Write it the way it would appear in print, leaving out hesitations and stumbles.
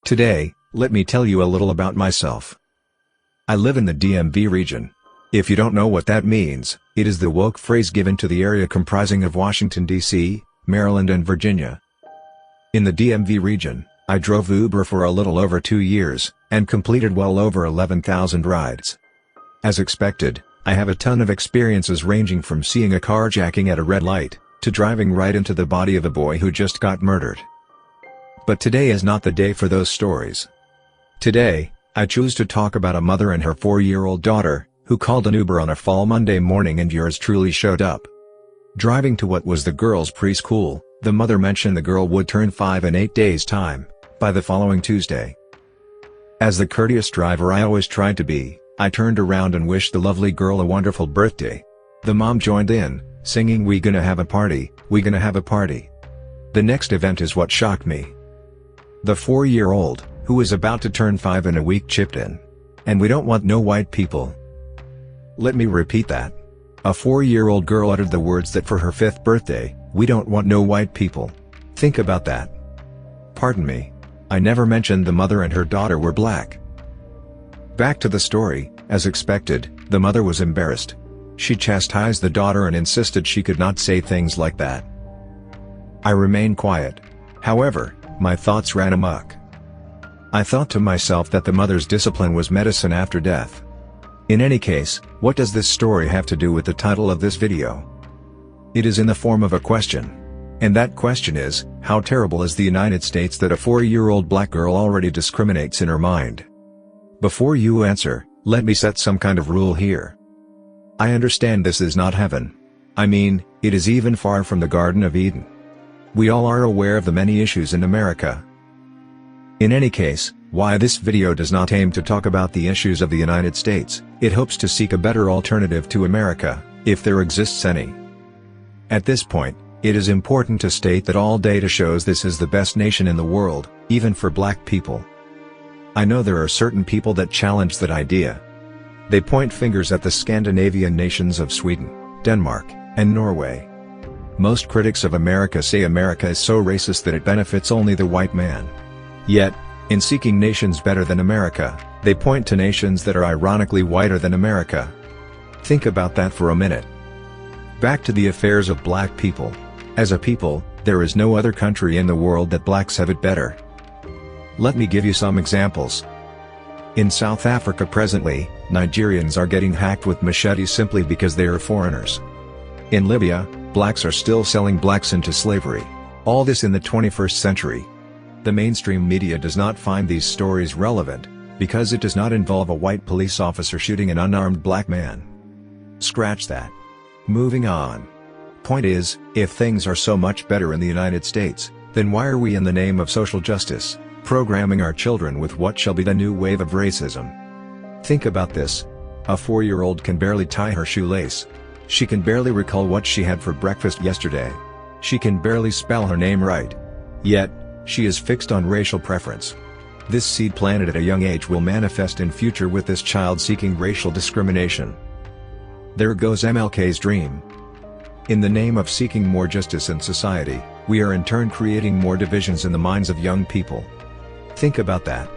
Today, let me tell you a little about myself. I live in the DMV region. If you don't know what that means, it is the woke phrase given to the area comprising of Washington, D.C., Maryland and Virginia. In the DMV region, I drove Uber for a little over 2 years, and completed well over 11,000 rides. As expected, I have a ton of experiences ranging from seeing a carjacking at a red light, to driving right into the body of a boy who just got murdered. But today is not the day for those stories. Today, I choose to talk about a mother and her 4-year-old daughter, who called an Uber on a fall Monday morning and yours truly showed up. Driving to what was the girl's preschool, the mother mentioned the girl would turn 5 in 8 days' time, by the following Tuesday. As the courteous driver I always tried to be, I turned around and wished the lovely girl a wonderful birthday. The mom joined in, singing "We gonna have a party, we gonna have a party." The next event is what shocked me. The 4-year-old, who was about to turn 5 in a week, chipped in. "And we don't want no white people." Let me repeat that. A 4-year-old girl uttered the words that for her 5th birthday, "We don't want no white people." Think about that. Pardon me. I never mentioned the mother and her daughter were black. Back to the story. As expected, the mother was embarrassed. She chastised the daughter and insisted she could not say things like that. I remained quiet. However, my thoughts ran amok. I thought to myself that the mother's discipline was medicine after death. In any case, what does this story have to do with the title of this video? It is in the form of a question. And that question is, how terrible is the United States that a 4-year-old black girl already discriminates in her mind? Before you answer, let me set some kind of rule here. I understand this is not heaven. I mean, it is even far from the Garden of Eden. We all are aware of the many issues in America. In any case, why this video does not aim to talk about the issues of the United States, it hopes to seek a better alternative to America, if there exists any. At this point, it is important to state that all data shows this is the best nation in the world, even for black people. I know there are certain people that challenge that idea. They point fingers at the Scandinavian nations of Sweden, Denmark, and Norway. Most critics of America say America is so racist that it benefits only the white man. Yet, in seeking nations better than America, they point to nations that are ironically whiter than America. Think about that for a minute. Back to the affairs of black people. As a people, there is no other country in the world that blacks have it better. Let me give you some examples. In South Africa presently, Nigerians are getting hacked with machetes simply because they are foreigners. In Libya, blacks are still selling blacks into slavery. All this in the 21st century. The mainstream media does not find these stories relevant, because it does not involve a white police officer shooting an unarmed black man. Scratch that. Moving on. Point is, if things are so much better in the United States, then why are we in the name of social justice, programming our children with what shall be the new wave of racism? Think about this. A 4-year-old can barely tie her shoelace. She can barely recall what she had for breakfast yesterday. She can barely spell her name right. Yet, she is fixed on racial preference. This seed planted at a young age will manifest in future with this child seeking racial discrimination. There goes MLK's dream. In the name of seeking more justice in society, we are in turn creating more divisions in the minds of young people. Think about that.